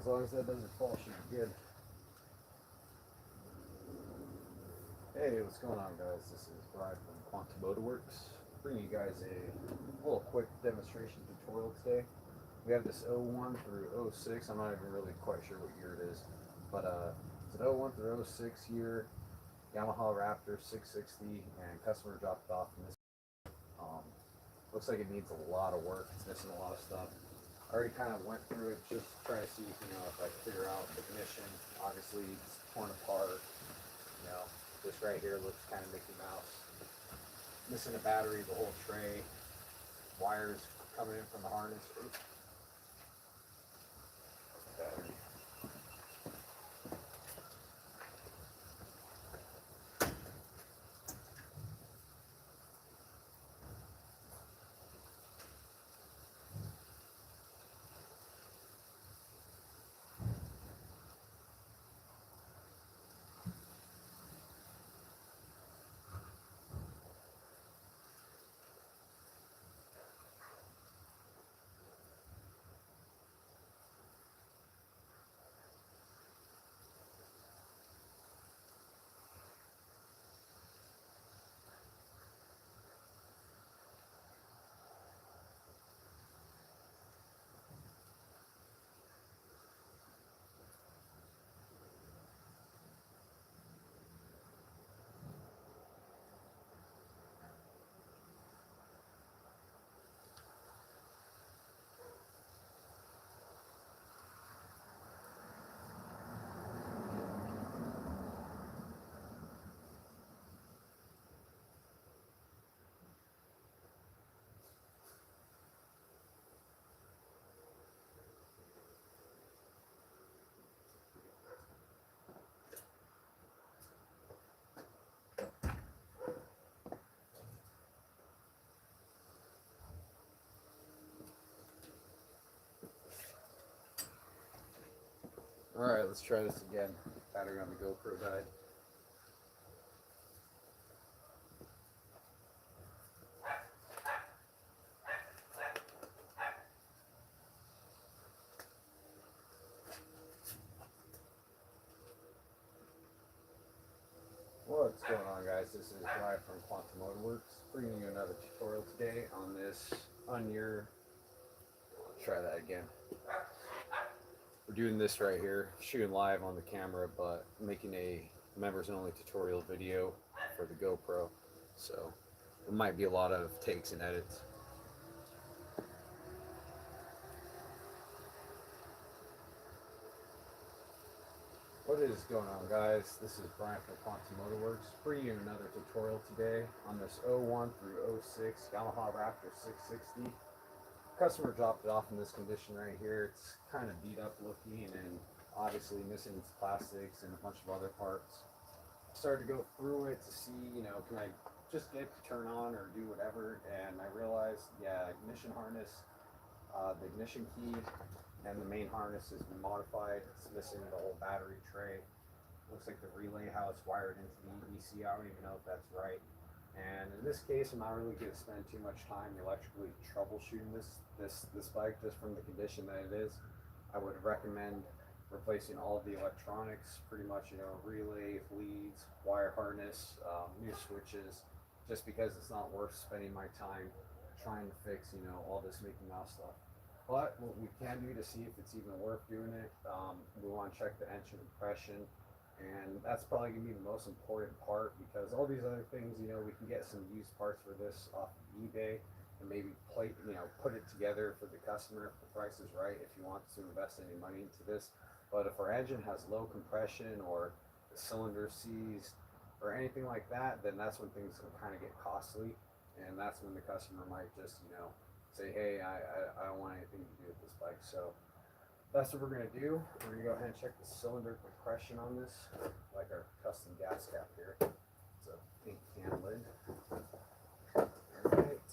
as long as that doesn't fall, should be good. Hey, what's going on, guys? This is Brian from Quantum Motorworks, bringing you guys a little quick demonstration tutorial today. We have this 01 through 06. I'm not even really quite sure what year it is, but it's an 01 through 06 year Yamaha Raptor 660, and customer dropped it off in this. Looks like it needs a lot of work. It's missing a lot of stuff. I already kind of went through it just to try to see, if I figure out the ignition. Obviously, it's torn apart. This right here looks kind of Mickey Mouse. Missing a battery, the whole tray. Wires coming in from the harness. Oops. Battery. Alright, let's try this again. Battery on the GoPro died. What's going on, guys? This is Brian from Quantum Motorworks, bringing you another tutorial today on this on-year. Try that again. We're doing this right here, shooting live on the camera, but making a members only tutorial video for the GoPro. So it might be a lot of takes and edits. What is going on, guys? This is Brian from Quantum Motorworks, bringing you another tutorial today on this 01 through 06 Yamaha Raptor 660. Customer dropped it off in this condition right here. It's kind of beat up looking and obviously missing its plastics and a bunch of other parts. Started to go through it to see, can I just get it to turn on or do whatever, and I realized, yeah, ignition harness, the ignition key and the main harness has been modified. It's missing the whole battery tray. Looks like the relay, how it's wired into the EC, I don't even know if that's right. And in this case, I'm not really going to spend too much time electrically troubleshooting this bike just from the condition that it is. I would recommend replacing all of the electronics, pretty much, relay, leads, wire harness, new switches, just because it's not worth spending my time trying to fix, all this Mickey Mouse stuff. But what we can do to see if it's even worth doing it, we want to check the engine compression. And that's probably going to be the most important part, because all these other things, we can get some used parts for this off of eBay and maybe put it together for the customer if the price is right, if he wants to invest any money into this. But if our engine has low compression or the cylinder seized or anything like that, then that's when things can kind of get costly. And that's when the customer might just, say, hey, I don't want anything to do with this bike. So that's what we're going to do. We're going to go ahead and check the cylinder compression on this, like our custom gas cap here. It's a pink can lid. Alright.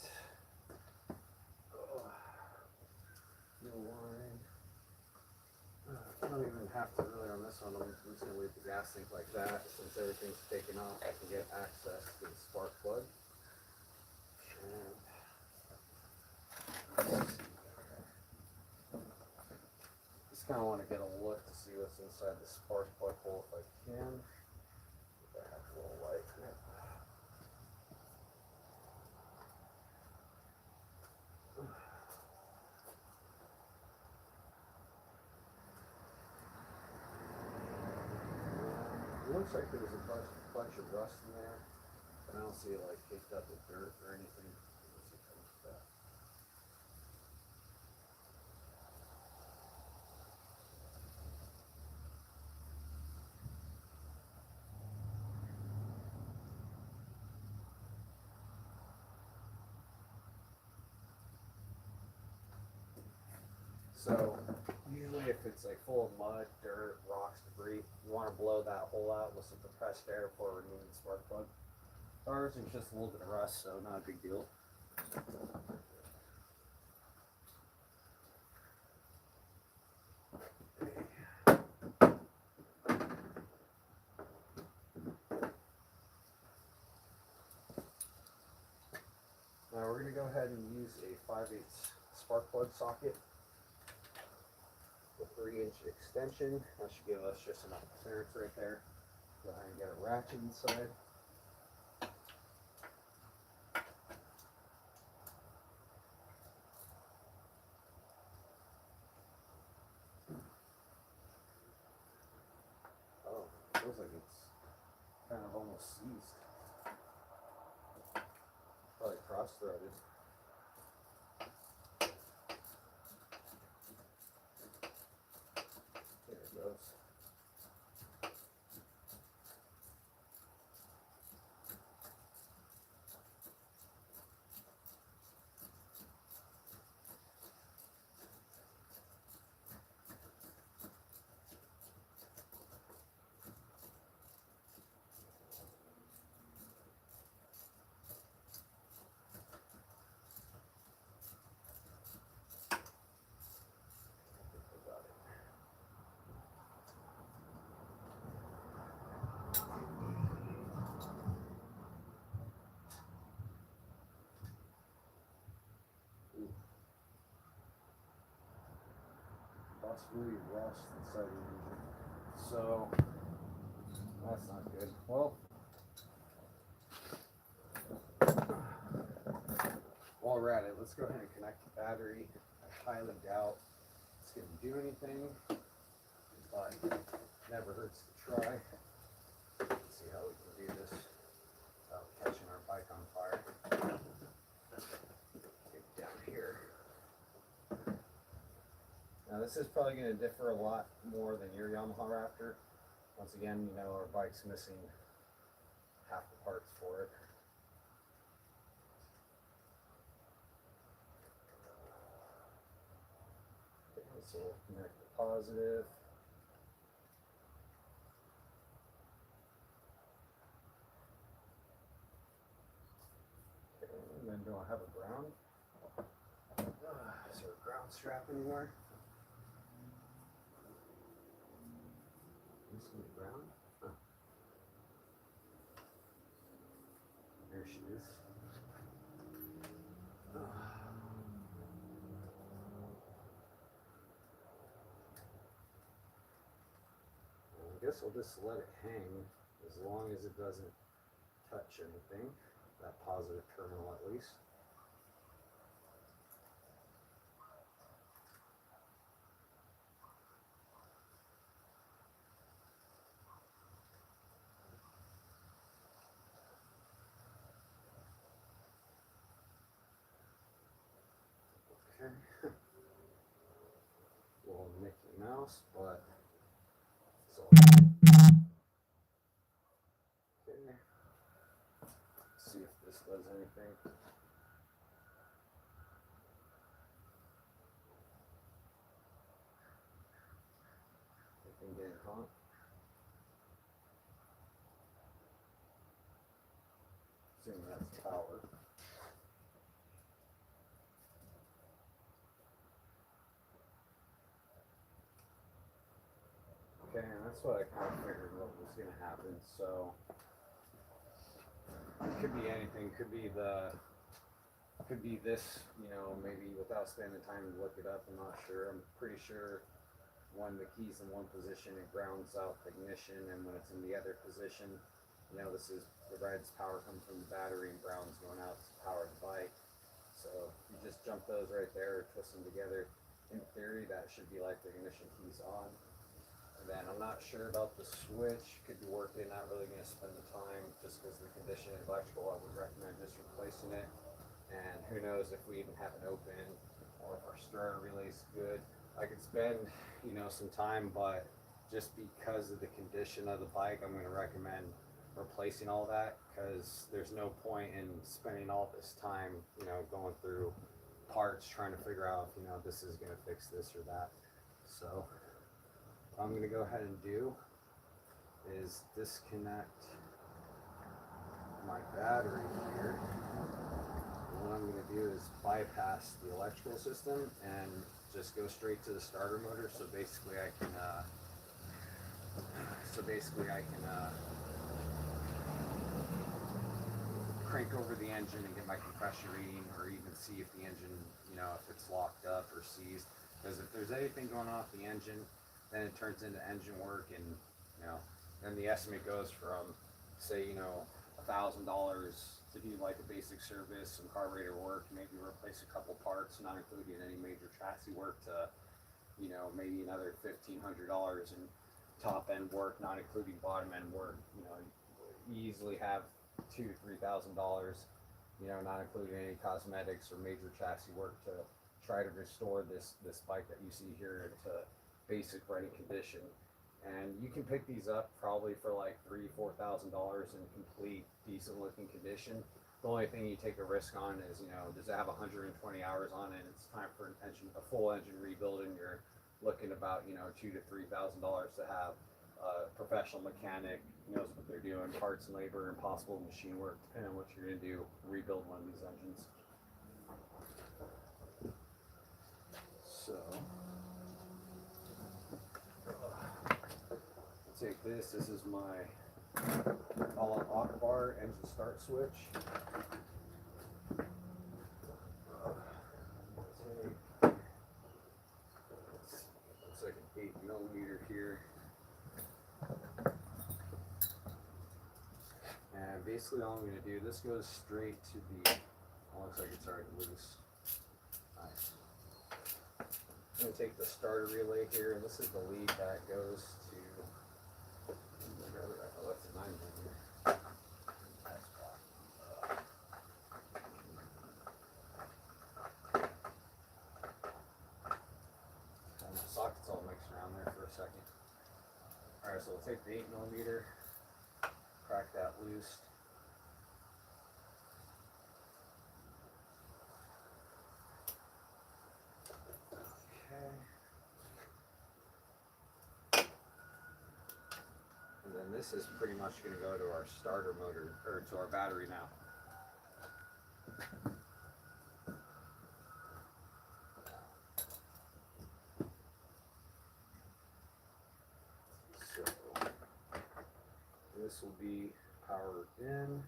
No line. I don't even have to really on this one. I'm just going to leave the gas tank like that. Since everything's taken off, I can get access to the spark plug. And Just kind of want to get a look to see what's inside the spark plug hole if I can. If I have a little light in it. It looks like there's a bunch of rust in there, but I don't see it like caked up with dirt or anything. Let's see if I can get that. So usually if it's like full of mud, dirt, rocks, debris, you want to blow that hole out with some compressed air before removing the spark plug. Ours is just a little bit of rust, so not a big deal. Now we're going to go ahead and use a 5/8 spark plug socket with 3-inch extension. That should give us just enough clearance right there. Go ahead and get a ratchet inside. Oh, it feels like it's kind of almost seized. Probably cross-threaded. There it goes. Possibly rust inside the engine. So that's not good. Well, while we're at it, let's go ahead and connect the battery. I highly doubt it's going to do anything, but never hurts to try. Let's see how we can do this without catching our bike on fire. Get down here. Now this is probably going to differ a lot more than your Yamaha Raptor. Once again, you know, our bike's missing half the parts for it. Okay, so we'll connect the positive. Okay, and then do I have a ground? Is there a ground strap anywhere? Ground? Huh. There she is. I guess I'll just let it hang as long as it doesn't touch anything, that positive terminal at least. Okay. Little Mickey Mouse, but so okay. Let's see if this does anything. Anything getting hot? Assuming that's power. Okay, and that's what I kind of figured what was going to happen. So it could be anything. Could be this. You know, maybe without spending time to look it up. I'm not sure. I'm pretty sure when the key's in one position, it grounds out the ignition, and when it's in the other position, you know, this is the red's power comes from the battery and brown's going out to power the bike. So you just jump those right there, twist them together. In theory, that should be like the ignition keys on. And then I'm not sure about the switch, could be working, not really going to spend the time just because the condition is electrical. I would recommend just replacing it. And who knows if we even have it open or if our starter relay's good. I could spend, you know, some time, but just because of the condition of the bike, I'm going to recommend replacing all that, because there's no point in spending all this time, you know, going through parts trying to figure out if, you know, this is going to fix this or that. So what I'm going to go ahead and do is disconnect my battery here. And what I'm going to do is bypass the electrical system and just go straight to the starter motor. So basically I can crank over the engine and get my compression reading, or even see if the engine, you know, if it's locked up or seized. Because if there's anything going on with the engine, then it turns into engine work, and you know, then the estimate goes from, say, you know, $1,000 to do like a basic service, some carburetor work, maybe replace a couple parts, not including any major chassis work, to, you know, maybe another $1,500 in top end work, not including bottom end work. You know, you easily have $2,000 to $3,000, you know, not including any cosmetics or major chassis work, to try to restore this bike that you see here into basic running condition. And you can pick these up probably for like $3,000 to $4,000 in complete decent looking condition. The only thing you take a risk on is, you know, does it have 120 hours on it? It's time for a full engine rebuild, and you're looking about, you know, $2,000 to $3,000 to have a professional mechanic who knows what they're doing, parts and labor and possible machine work, depending on what you're going to do, rebuild one of these engines. So take this. This is my Allah Akbar engine start switch. Looks like an 8mm here. And basically all I'm going to do, this goes straight to the, looks like it's already loose. Nice. I'm going to take the starter relay here, and this is the lead that goes to, that's a 9mm. And the socket's all mixed around there for a second. Alright, so we'll take the 8mm, crack that loose. And then this is pretty much going to go to our starter motor, or to our battery now. So this will be powered in.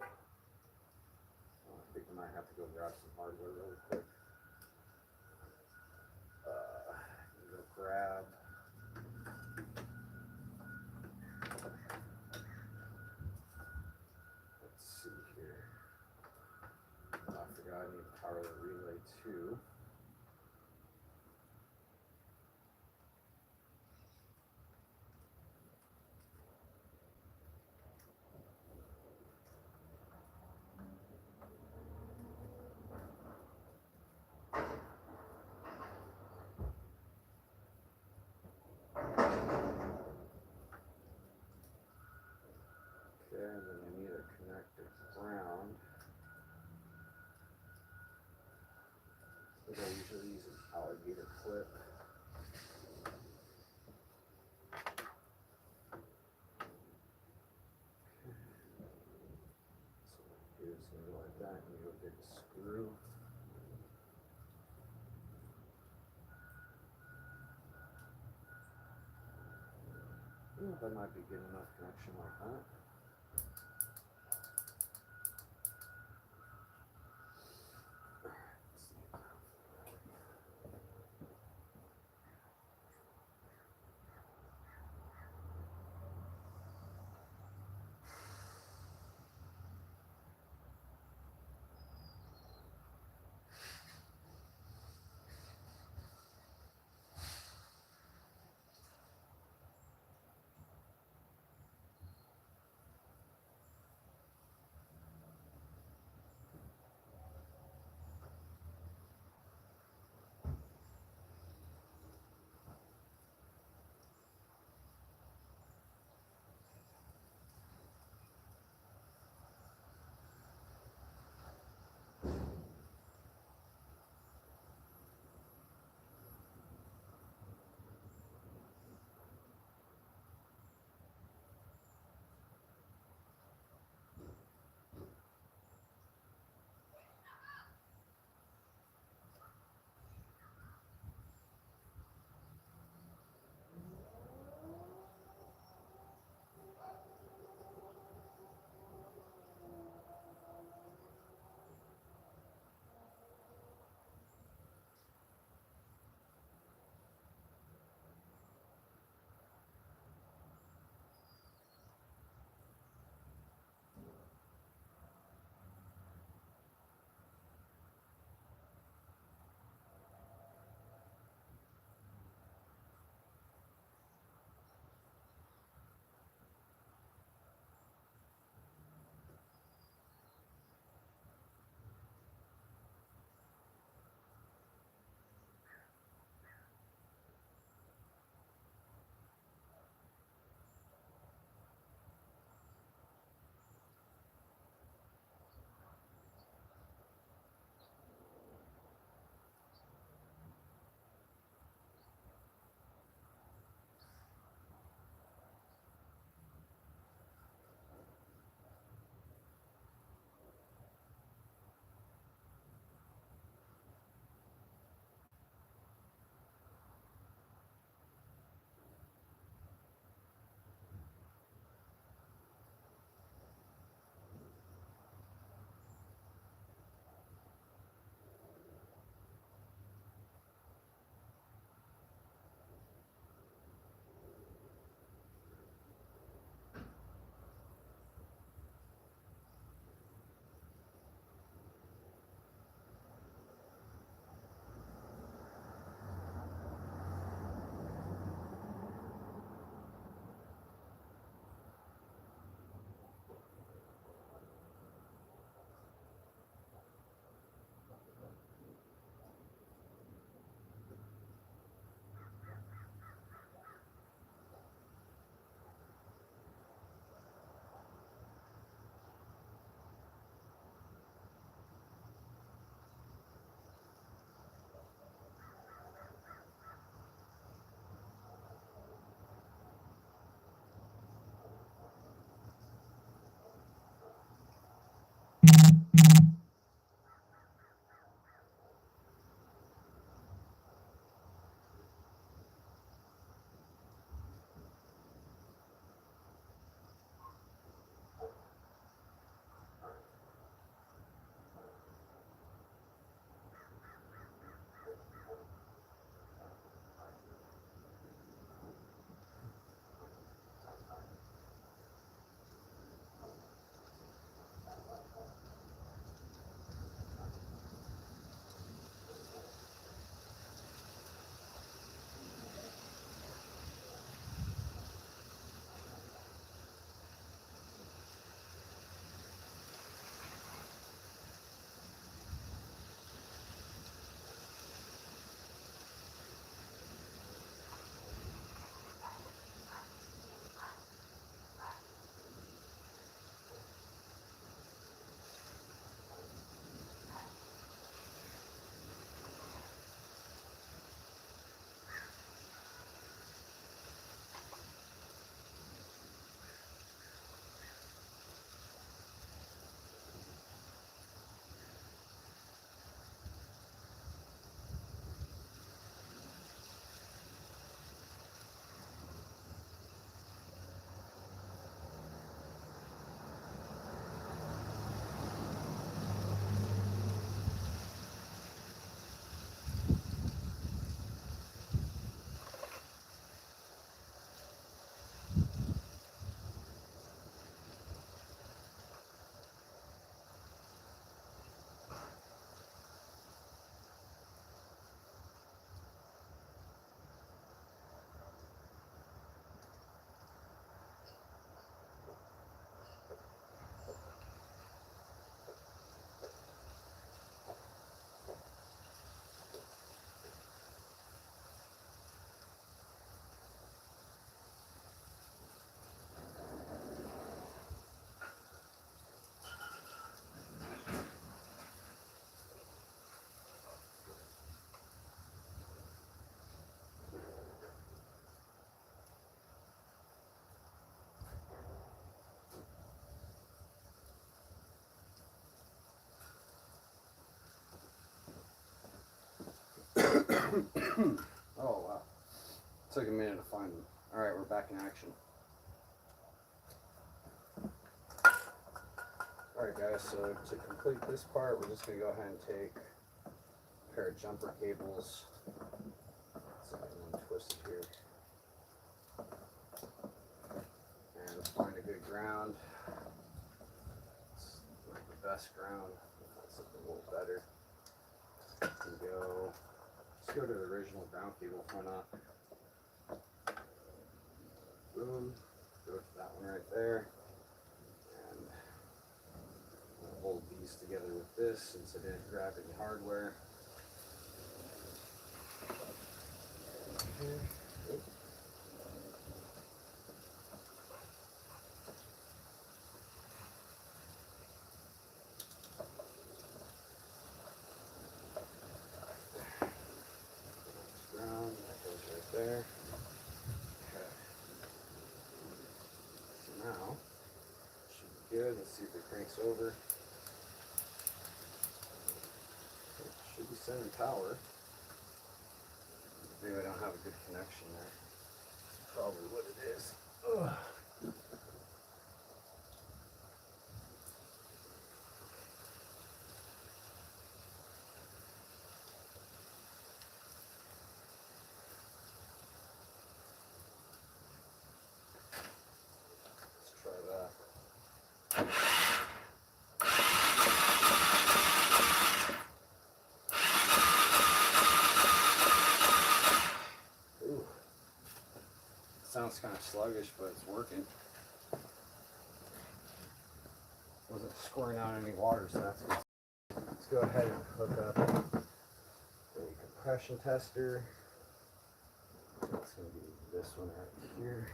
I think I might have to go grab some hardware really quick. Go grab. Let's see here. I forgot I need to power the relay too. Okay, and then I need to connect the ground. What I usually use is alligator clip. So here's going to go like that, and you go get the screw. Ooh, that might be good enough connection like that. Oh wow. Took a minute to find them. Alright, we're back in action. Alright guys, so to complete this part, we're just going to go ahead and take a pair of jumper cables. So I can twist it here. And find a good ground. It's like the best ground. Find something a little better. And go. Let's go to the original ground cable, why not? Boom. Go to that one right there. And I'll hold these together with this since I didn't grab any hardware. Ground, that goes right there. Okay. So now, should be good. Let's see if it cranks over. It should be sending power. Maybe I don't have a good connection there. That's probably what it is. Ugh. Let's try that. Ooh. Sounds kind of sluggish, but it's working. Wasn't squirting out any water, so that's good. Let's go ahead and hook up a compression tester. That's going to be this one right here.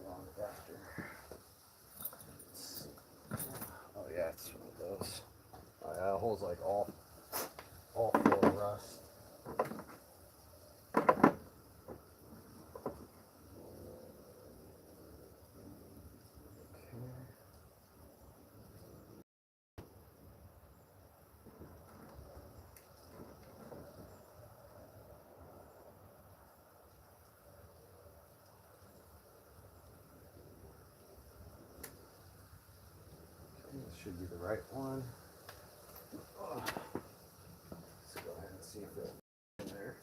Wrong adapter. Oh yeah, it's one of those. Oh yeah, it holds like all full of rust. should be the right one. Let's go ahead and see if it's in there.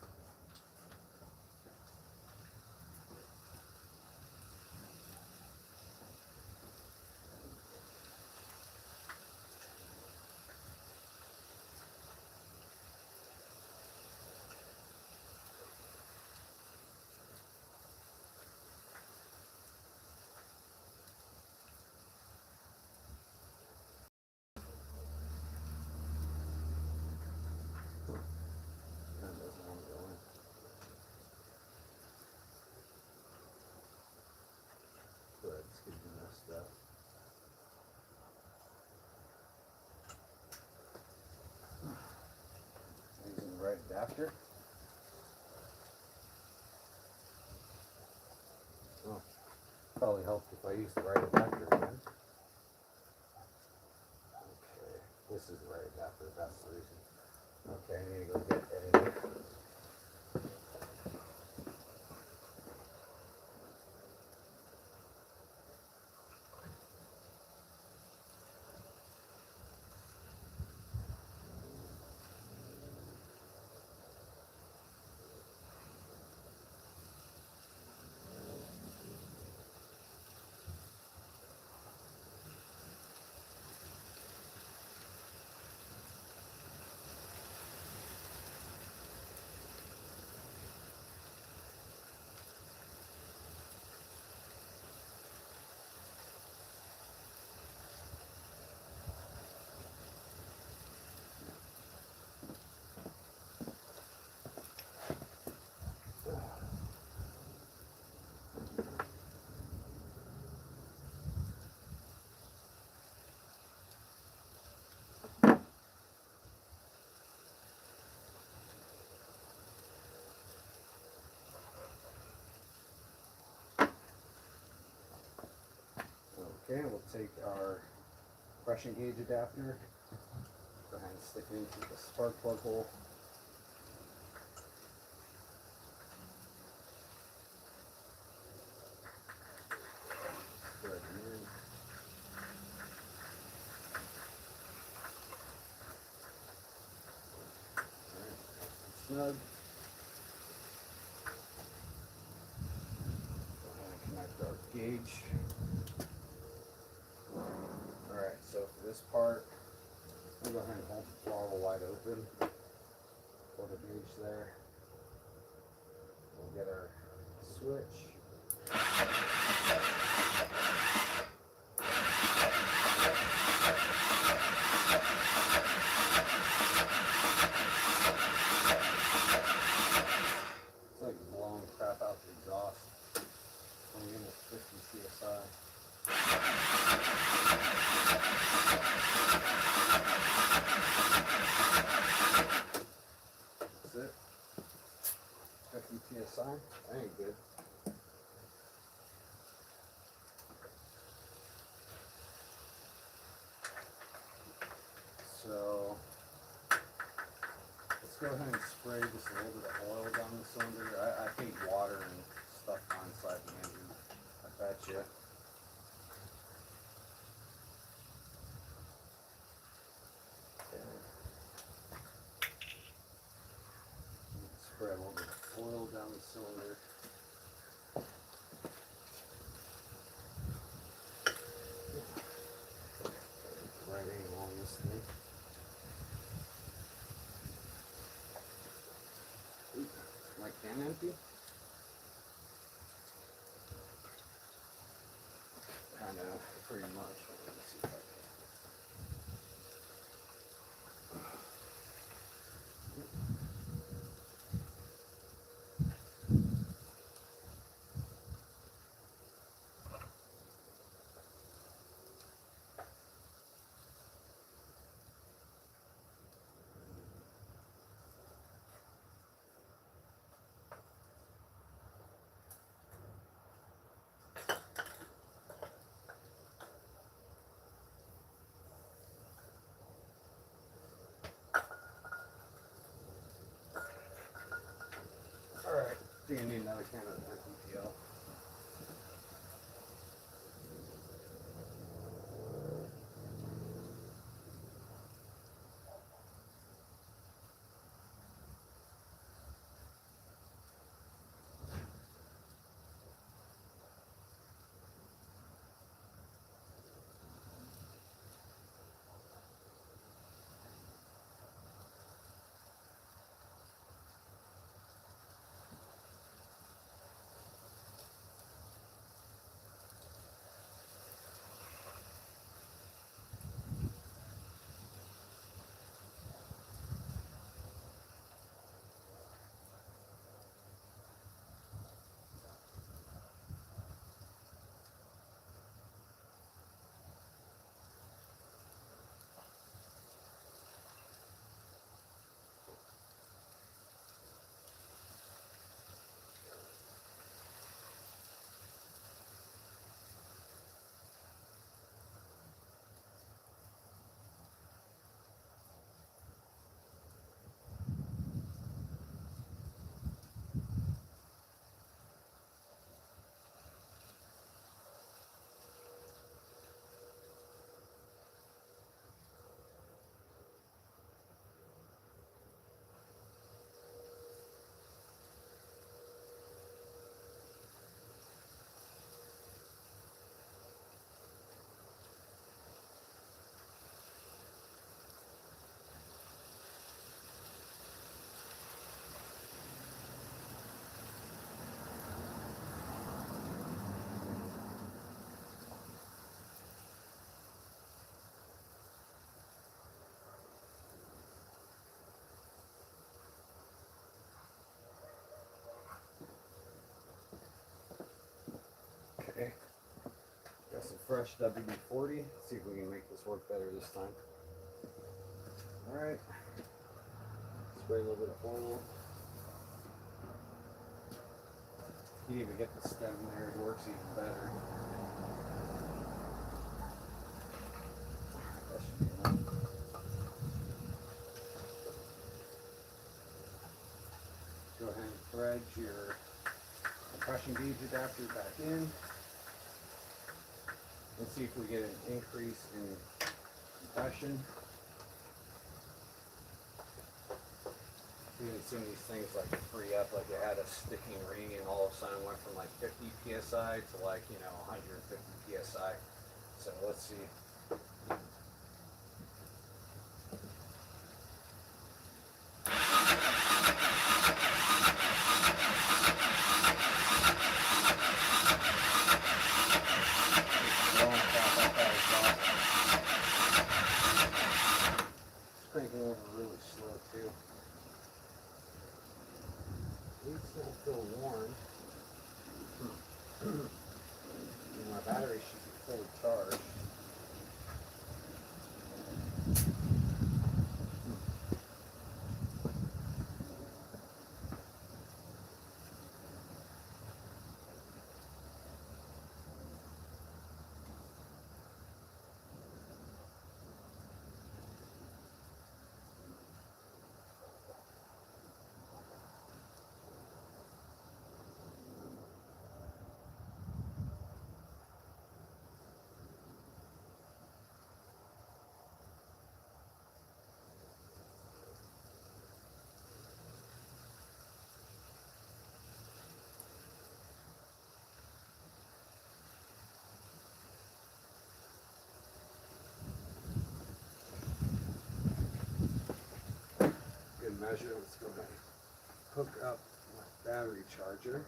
That doesn't want to go in. But it's getting messed up. Using the right adapter. Oh, probably helped if I used the right adapter again. Okay, this is the right adapter, that's the reason. Okay, I need to go get edited. Okay, we'll take our pressure gauge adapter, go ahead and stick it into the spark plug hole. Thread it in. Alright, snug. Go ahead and connect our gauge. Alright, so for this part, we'll go ahead and hold the throttle wide open. Pull the gauge there. We'll get our switch. It's like blowing crap out the exhaust. I'm getting 50 psi. That's it. 50 psi. That ain't good. So let's go ahead and spray just a little bit of oil down the cylinder. I hate water and stuff inside the engine. I bet you. Spray a little bit of oil down the cylinder. Right angle on this thing. Ooh, my can empty? I know, pretty much. Let me see if I can. Alright, do you need another can of FPL? fresh WD-40. See if we can make this work better this time. Alright. Spray a little bit of oil. You can even get the stem there, it works even better. That should be enough. Go ahead and thread your compression gauge adapter back in. Let's see if we get an increase in compression. Even seeing these things like free up, like it had a sticking ring and all of a sudden went from like 50 psi to like, 150 psi. So let's see. It's cranking over really slow too. These don't feel warm. And my battery should be fully charged. Good measure. Let's go ahead and hook up my battery charger.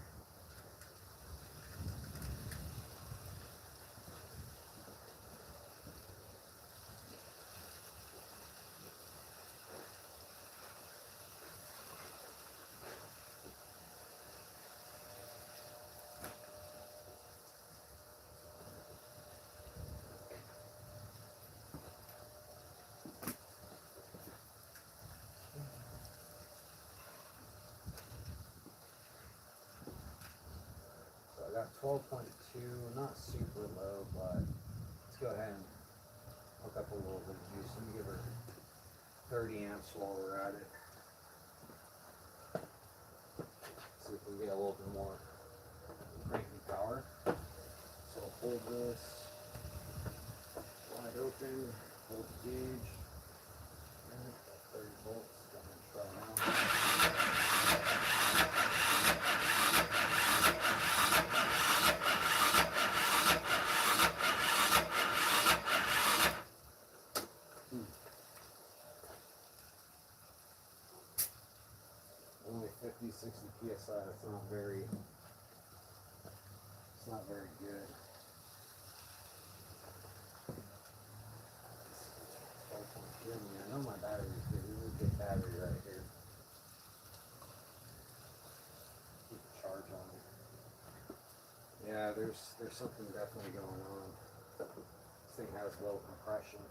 I got 12.2, not super low, but let's go ahead and hook up a little bit of juice. Let me give her 30 amps while we're at it. See if we can get a little bit more cranking power. So I'll hold this wide open, hold the gauge, 30 volts, go ahead and try now. Only 50, 60 psi. It's not very good. I know my battery's good. This is a good battery right here. Keep the charge on it. Yeah, there's something definitely going on. This thing has low compression.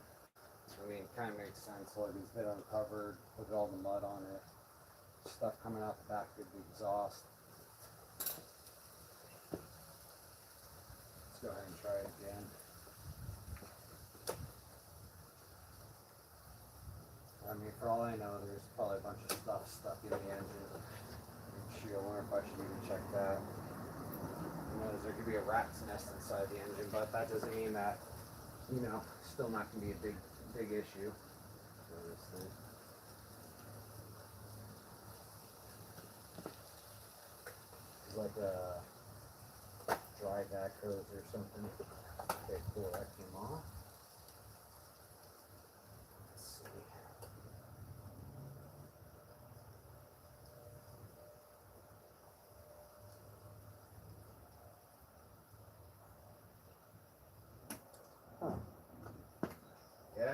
I mean, it kind of makes sense. Look, it's been uncovered. Look at all the mud on it. Stuff coming out the back of the exhaust. Let's go ahead and try it again. I mean, for all I know, there's probably a bunch of stuff stuck in the engine. Shoot, I wonder if I should even check that. Who knows, there could be a rat's nest inside the engine, but that doesn't mean that, still not going to be a big issue for this thing. It's like a dry back hose or something. Okay, cool, that came off. Let's see. Huh. Yeah, I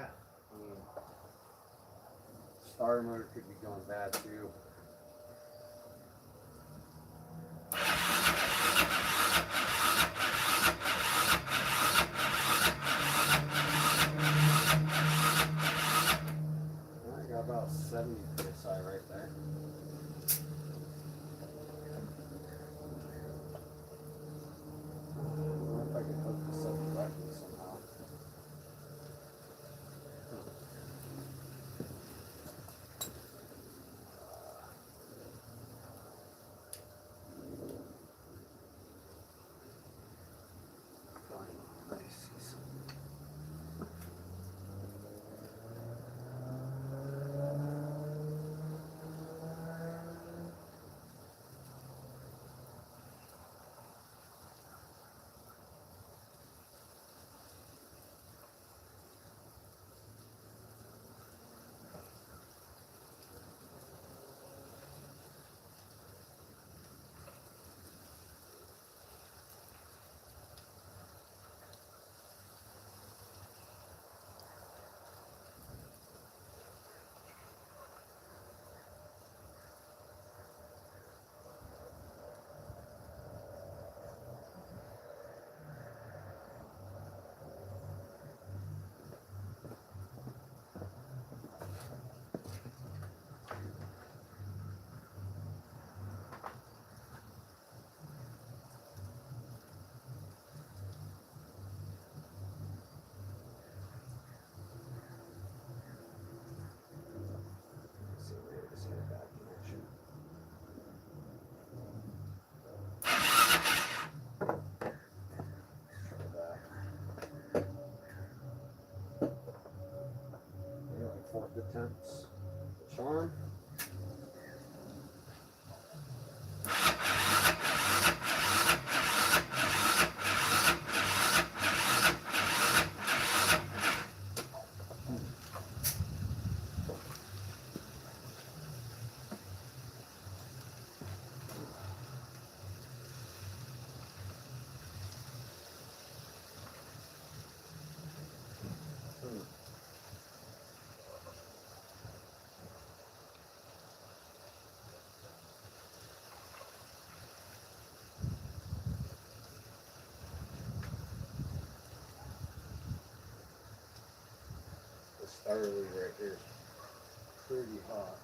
mean, starter motor could be going bad too. 70 psi right there. I wonder if I could hook this up directly somehow. Fine. I see something. Let's see, maybe this had a bad connection. Let's try that. Maybe like fourth attempts. Charm. The starter lead right here is pretty hot.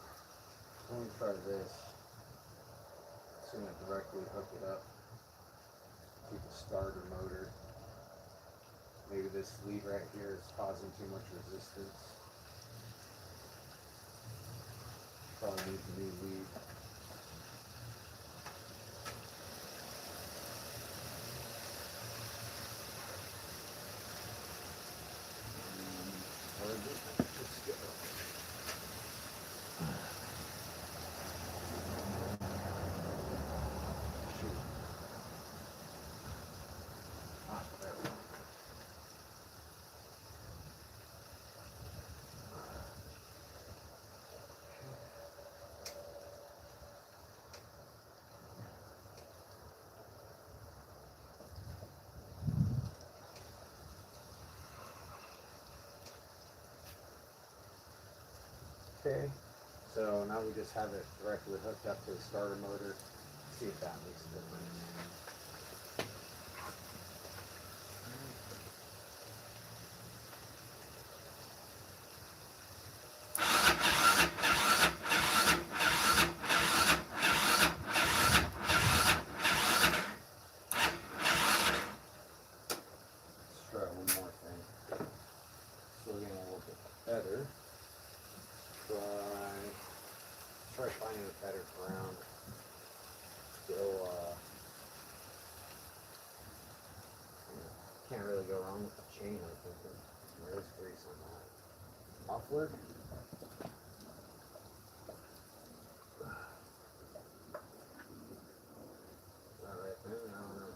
I'm gonna try this. Just gonna directly hook it up to the starter motor. Maybe this lead right here is causing too much resistance. Probably needs a new lead. Where did this go? Shoot. Ah, there we go. Okay, so now we just have it directly hooked up to the starter motor. See if that makes a difference. Let's try one more thing. So we're getting a little bit better. Try finding a better ground. Still, can't really go wrong with the chain, I think. There is grease on that. Muffler. Not right there, I don't know.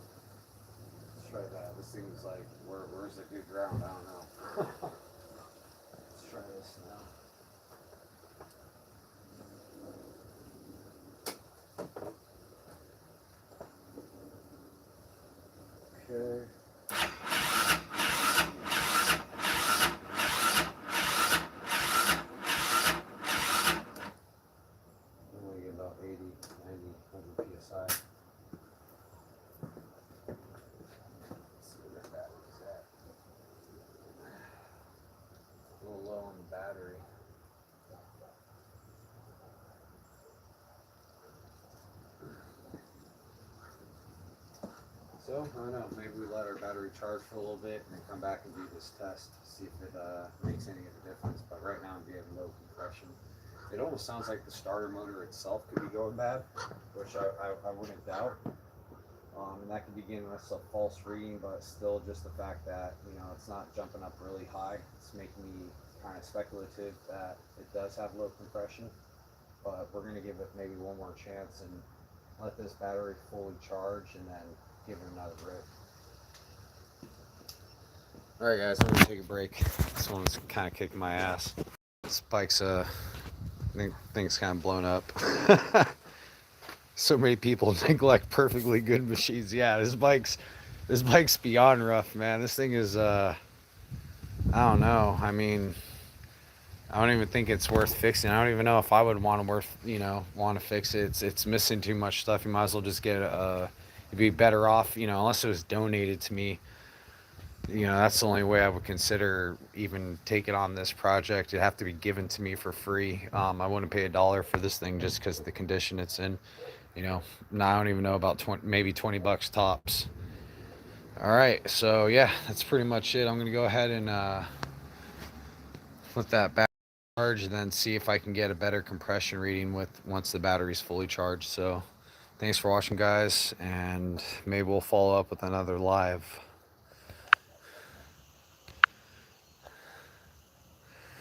Let's try that. This thing's like, where's the good ground? I don't know. Let's try this now. Okay. Only get about 80, 90, 100 psi. Let's see where that battery's at. A little low on the battery. So, I don't know, maybe we let our battery charge for a little bit and then come back and do this test, see if it makes any of the difference. But right now I'm getting low compression. It almost sounds like the starter motor itself could be going bad, which I wouldn't doubt. And that could be giving us a false reading, but still just the fact that, you know, it's not jumping up really high. It's making me kind of speculative that it does have low compression. But we're going to give it maybe one more chance and let this battery fully charge and then give it another rip. Alright guys, I'm going to take a break. This one's kind of kicking my ass. This bike's I think thing's kind of blown up. So many people neglect perfectly good machines. Yeah, this bike's beyond rough, man. This thing is I don't know. I mean, I don't even think it's worth fixing. I don't even know if I would want to fix it. It's missing too much stuff. You might as well just get you'd be better off, you know, unless it was donated to me. You know, that's the only way I would consider even taking on this project. It'd have to be given to me for free. I wouldn't pay $1 for this thing just because of the condition it's in. You know, I don't even know about maybe 20 bucks tops. All right, so yeah, that's pretty much it. I'm gonna go ahead and put that back charge and then see if I can get a better compression reading once the battery's fully charged. So thanks for watching, guys, and maybe we'll follow up with another live.